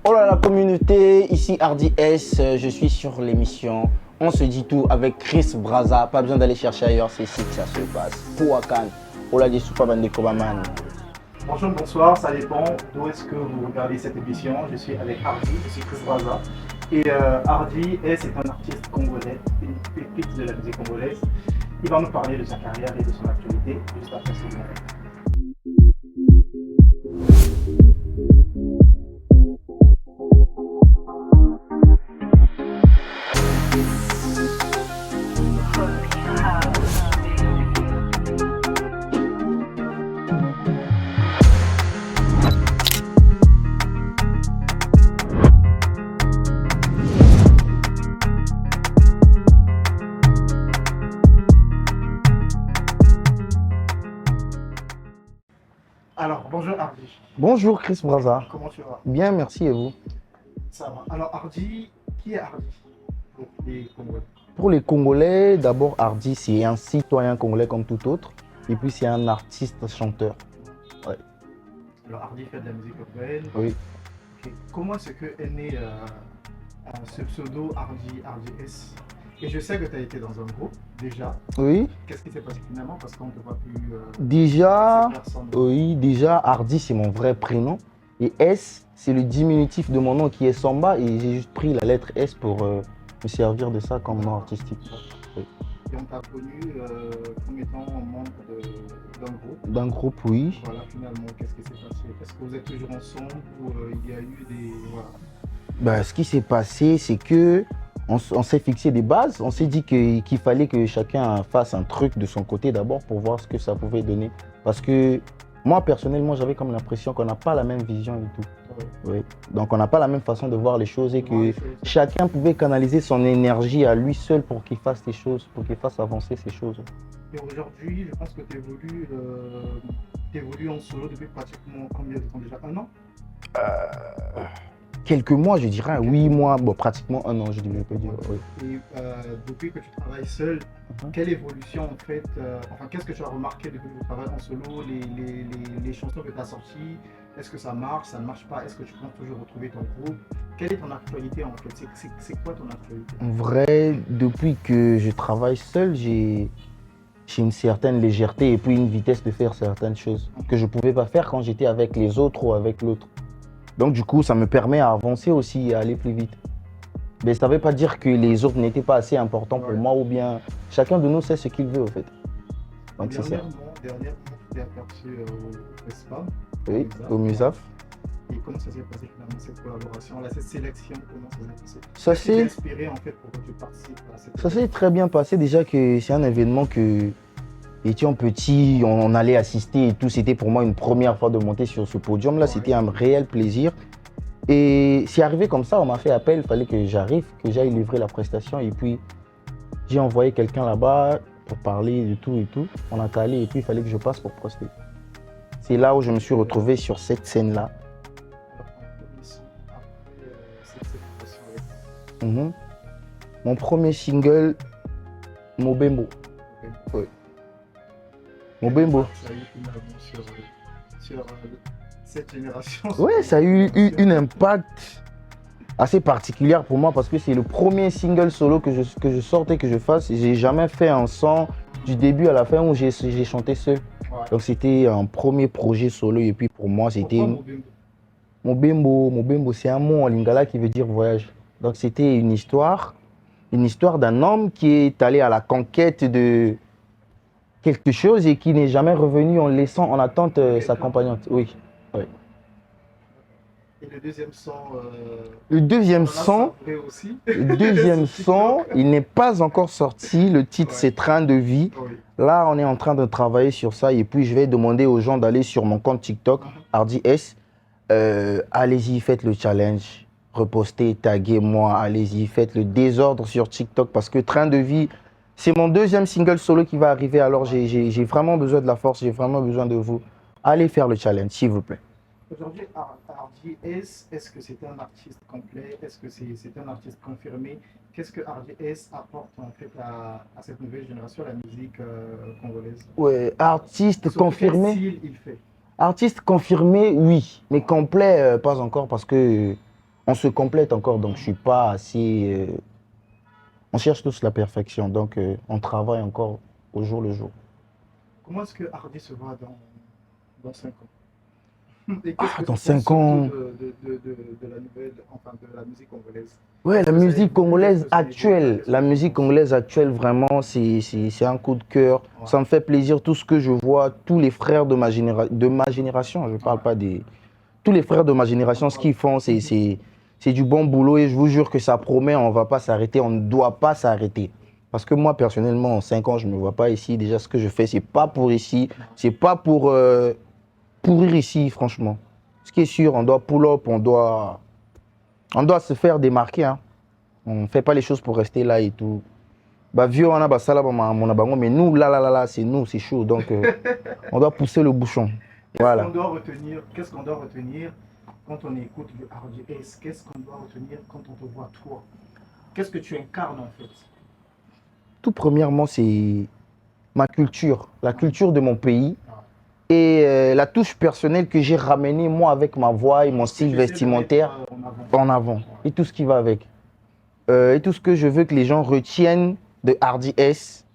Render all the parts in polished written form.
Oh là la communauté, ici Hardy S, je suis sur l'émission On se dit tout avec Chris Braza, pas besoin d'aller chercher ailleurs, c'est ici que ça se passe. Pouakan, Ola di Super Bande Kobaman. Bonjour, bonsoir, ça dépend d'où est-ce que vous regardez cette émission. Je suis avec Hardy, je suis Chris Braza. Et Hardy est un artiste congolais, une pépite de la musique congolaise. Il va nous parler de sa carrière et de son actualité juste après ce moment. Alors, bonjour Hardy. Bonjour Chris Braza. Comment tu vas? Bien, merci et vous? Ça va. Alors Hardy, qui est Hardy pour les Congolais? Pour les Congolais, d'abord Hardy c'est un citoyen congolais comme tout autre, et puis c'est un artiste chanteur. Ouais. Alors Hardy fait de la musique urbaine. Oui. Okay. Comment est-ce que est né ce pseudo Hardy S? Et je sais que tu as été dans un groupe déjà. Oui. Qu'est-ce qui s'est passé finalement parce qu'on ne te voit plus Déjà, oui, déjà Hardy c'est mon vrai prénom et S c'est le diminutif de mon nom qui est Samba et j'ai juste pris la lettre S pour me servir de ça comme nom artistique. Oui. Et on t'a connu comme étant membre d'un groupe. D'un groupe, oui. Voilà, finalement, qu'est-ce qui s'est passé? Est-ce que vous êtes toujours ensemble ou il y a eu des... Voilà. Ben, ce qui s'est passé, c'est que on s'est fixé des bases. On s'est dit qu'il fallait que chacun fasse un truc de son côté d'abord pour voir ce que ça pouvait donner. Parce que moi, personnellement, j'avais comme l'impression qu'on n'a pas la même vision et tout. Ouais. Oui. Donc, on n'a pas la même façon de voir les choses et que chacun pouvait canaliser son énergie à lui seul pour qu'il fasse les choses, pour qu'il fasse avancer ces choses. Et aujourd'hui, je pense que tu évolues en solo depuis pratiquement combien de temps déjà? Un an? Quelques mois, je dirais, 8 mois, bon, pratiquement un an, je peux dire. Oui. Et depuis que tu travailles seul, quelle évolution en fait, enfin qu'est-ce que tu as remarqué depuis que tu travailles en solo, les chansons que tu as sorties, est-ce que ça marche, ça ne marche pas, est-ce que tu penses toujours retrouver ton groupe? Quelle est ton actualité en fait? C'est quoi ton actualité? En vrai, depuis que je travaille seul, j'ai une certaine légèreté et puis une vitesse de faire certaines choses que je ne pouvais pas faire quand j'étais avec les autres ou avec l'autre. Donc du coup, ça me permet à avancer aussi et à aller plus vite. Mais ça ne veut pas dire que les autres n'étaient pas assez importants pour moi ou bien chacun de nous sait ce qu'il veut en fait. Donc c'est ça. Dernièrement, tu t'es aperçu au FESPAM, Oui, au MUSAF. Et comment ça s'est passé finalement cette collaboration, cette sélection, comment ça s'est passé? Ça s'est inspiré en fait pour que tu participes à cette... Ça s'est très bien passé déjà que c'est un événement que étant petit, on allait assister et tout. C'était pour moi une première fois de monter sur ce podium-là. C'était un réel plaisir. Et c'est arrivé comme ça, on m'a fait appel, il fallait que j'arrive, que j'aille livrer la prestation. Et puis, j'ai envoyé quelqu'un là-bas pour parler de tout et tout. On a calé et puis il fallait que je passe pour proster. C'est là où je me suis retrouvé sur cette scène-là. Mon premier single, Mobembo. Oui. Mobembo. Ça a eu une avance sur cette génération. Oui, ça a eu un impact assez particulier pour moi parce que c'est le premier single solo que je sorte et que je fasse. J'ai jamais fait un son du début à la fin où j'ai chanté seul. Ouais. Donc c'était un premier projet solo et puis pour moi c'était... Mobembo, c'est un mot en lingala qui veut dire voyage. Donc c'était une histoire d'un homme qui est allé à la conquête de quelque chose et qui n'est jamais revenu en laissant en attente sa compagnante. Oui. Oui. Et le deuxième son, il n'est pas encore sorti. Le titre, c'est Train de vie. Oui. Là, on est en train de travailler sur ça et puis je vais demander aux gens d'aller sur mon compte TikTok, Hardy S. Allez-y, faites le challenge. Repostez, taguez-moi, allez-y, faites le désordre sur TikTok parce que Train de vie, c'est mon deuxième single solo qui va arriver. Alors, j'ai vraiment besoin de la force, j'ai vraiment besoin de vous. Allez faire le challenge, s'il vous plaît. Aujourd'hui, Hardy S, est-ce que c'est un artiste complet? Est-ce que c'est un artiste confirmé? Qu'est-ce que Hardy S apporte en fait à cette nouvelle génération, la musique congolaise? Ouais, artiste confirmé. Quel style il fait? Artiste confirmé, oui, mais complet, pas encore parce que on se complète encore, donc je suis pas assez... on cherche tous la perfection, donc on travaille encore au jour le jour. Comment est-ce que Hardy se voit dans 5 ans? Et qu'est-ce que Dans tu penses 5 surtout ans... de la nouvelle, enfin de la musique congolaise? Ouais, Est-ce la que ça musique évolue? Est-ce congolaise que ça n'évolue pas? actuelle, Qu'est-ce la que tu musique penses? congolaise actuelle, vraiment, c'est un coup de cœur. Ouais, Ça me fait plaisir, tout ce que je vois, tous les frères de ma génération, je ne parle ouais. pas des... Tous les frères de ma génération, ce qu'ils font, c'est du bon boulot et je vous jure que ça promet, on ne va pas s'arrêter, on ne doit pas s'arrêter. Parce que moi, personnellement, en 5 ans, je ne me vois pas ici. Déjà, ce que je fais, ce n'est pas pour ici, c'est pas pour pourrir ici, franchement. Ce qui est sûr, on doit pull up, on doit se faire démarquer, hein. On ne fait pas les choses pour rester là et tout. Bah, vieux, on a basala, mon abango, mais nous, là, c'est nous, c'est chaud. Donc, on doit pousser le bouchon. Voilà. Qu'est-ce qu'on doit retenir quand on écoute du RDS? Qu'est-ce qu'on doit retenir quand on te voit toi? Qu'est-ce que tu incarnes en fait? Tout premièrement, c'est ma culture, la culture de mon pays et la touche personnelle que j'ai ramenée, moi, avec ma voix et mon Ce que style tu essaies de mettre vestimentaire en avant. en avant. Et tout ce qui va avec. Et tout ce que je veux que les gens retiennent de Hardy S,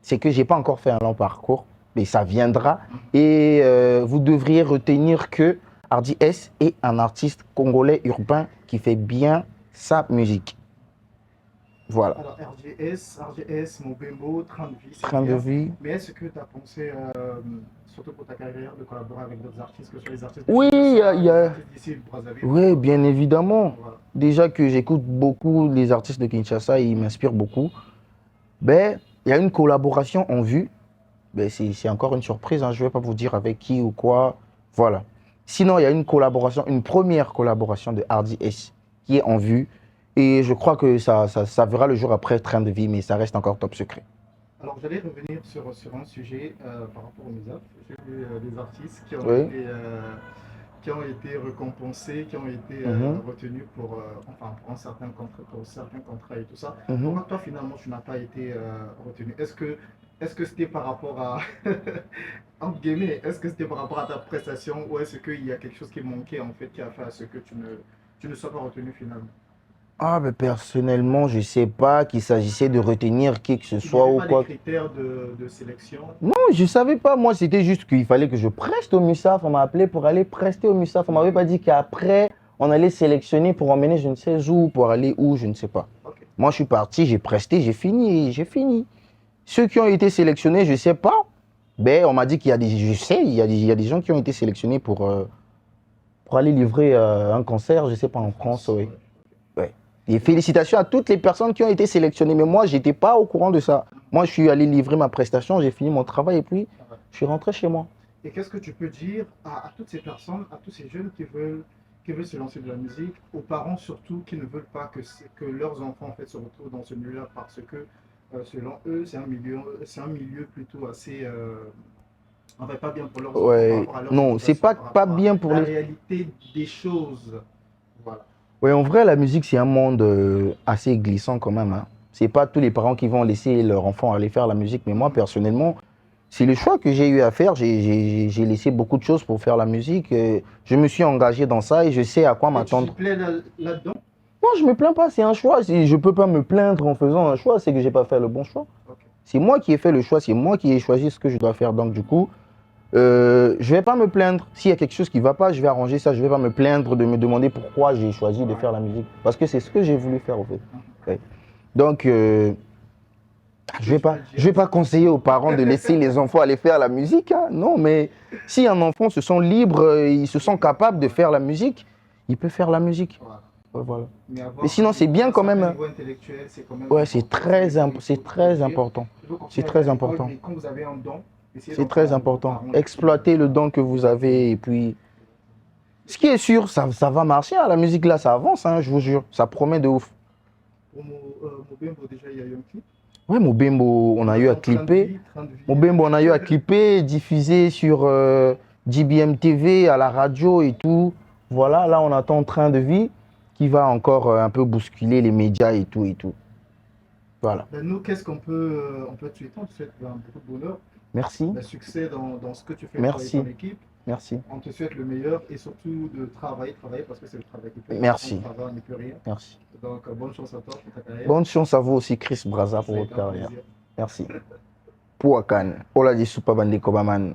c'est que je n'ai pas encore fait un long parcours, mais ça viendra. Et vous devriez retenir que Hardy S est un artiste congolais urbain qui fait bien sa musique. Voilà. Alors RGS, Mobembo, Train de vie, c'est Train de bien. vie. Mais est-ce que tu as pensé, surtout pour ta carrière, de collaborer avec d'autres artistes, que ce soit les artistes de Oui, Kinshasa, il y les a... artistes d'ici de Brazzaville? Oui, bien évidemment. Voilà. Déjà que j'écoute beaucoup les artistes de Kinshasa, ils m'inspirent beaucoup. Ben, il y a une collaboration en vue. Ben, c'est encore une surprise, hein. Je ne vais pas vous dire avec qui ou quoi. Voilà. Sinon, il y a une collaboration, une première collaboration de Hardy S qui est en vue. Et je crois que ça verra le jour après Train de vie, mais ça reste encore top secret. Alors, j'allais revenir sur un sujet par rapport aux MESAF. J'ai vu des artistes Oui. qui ont été récompensés, qui ont été retenus enfin, pour certains contrats et tout ça. Pourquoi toi, finalement, tu n'as pas été retenu? Est-ce que c'était par rapport à, entre guillemets, est-ce que c'était par rapport à ta prestation ou est-ce qu'il y a quelque chose qui manquait en fait, qui a fait à ce que tu ne sois pas retenu finalement? Ah, ben personnellement, je ne sais pas qu'il s'agissait de retenir qui que ce Il n'y soit avait ou pas quoi. des critères de sélection? Non, je ne savais pas. Moi, c'était juste qu'il fallait que je preste au MUSAF. On m'a appelé pour aller prester au MUSAF. On ne m'avait pas dit qu'après, on allait sélectionner pour emmener je ne sais où, pour aller où, je ne sais pas. Okay. Moi, je suis parti, j'ai presté, j'ai fini. Ceux qui ont été sélectionnés, je ne sais pas. Ben, on m'a dit qu'il y a des... Je sais, il y a des gens qui ont été sélectionnés pour aller livrer un concert, je ne sais pas, en France. Oui. Ouais. Et félicitations à toutes les personnes qui ont été sélectionnées. Mais moi, je n'étais pas au courant de ça. Moi, je suis allé livrer ma prestation, j'ai fini mon travail et puis je suis rentré chez moi. Et qu'est-ce que tu peux dire à toutes ces personnes, à tous ces jeunes qui veulent se lancer de la musique, aux parents surtout qui ne veulent pas que leurs enfants en fait, se retrouvent dans ce milieu-là parce que selon eux, c'est un milieu plutôt assez... en fait, pas bien pour leurs enfants par Ouais. rapport à leur Non, c'est éducation, pas par bien rapport pour à la les... réalité des choses. Voilà. Oui, en vrai, la musique, c'est un monde assez glissant quand même, hein. C'est pas tous les parents qui vont laisser leur enfant aller faire la musique. Mais moi, personnellement, c'est le choix que j'ai eu à faire. J'ai laissé beaucoup de choses pour faire la musique. Je me suis engagé dans ça et je sais à quoi m'attendre. Tu te plais là-dedans? Non, je me plains pas, c'est un choix. Je ne peux pas me plaindre en faisant un choix, c'est que j'ai pas fait le bon choix. Okay. C'est moi qui ai fait le choix, c'est moi qui ai choisi ce que je dois faire. Donc du coup, je vais pas me plaindre. S'il y a quelque chose qui va pas, je vais arranger ça. Je vais pas me plaindre de me demander pourquoi j'ai choisi de faire la musique. Parce que c'est ce que j'ai voulu faire, en fait. Ouais. Donc, je vais pas conseiller aux parents de laisser les enfants aller faire la musique, hein. Non, mais si un enfant se sent libre, ils se sent capables de faire la musique, il peut faire la musique. Voilà. Ouais, voilà. Mais sinon, c'est bien quand même. C'est quand même ouais, c'est très important. C'est très important. Mais quand vous avez un don, c'est très important. Exploitez le don que vous avez et puis. Ce qui est sûr, ça va marcher, hein. La musique là, ça avance, hein, je vous jure. Ça promet de ouf. Pour Mobembo, déjà, il y a eu un clip. Ouais, Mobembo, on a eu à clipper. Mobembo, on a eu à clipper, diffuser sur JBM TV, à la radio et tout. Voilà, là, on attend Train de vie qui va encore un peu bousculer les médias et tout et tout. Voilà. Ben nous, qu'est-ce qu'on peut te souhaiter? On te souhaite beaucoup de bonheur. Merci. Le succès dans ce que tu fais Merci. pour ton équipe. Merci. On te souhaite le meilleur et surtout de travailler parce que c'est le travail qui paye. Merci. Sans travail, on n'est plus rien. Merci. Donc, bonne chance à toi pour ta carrière. Bonne chance à vous aussi, Chris Braza, pour Ça a votre été un carrière. plaisir. Merci. Pour Akan, Ola di Super Bandeko Baman.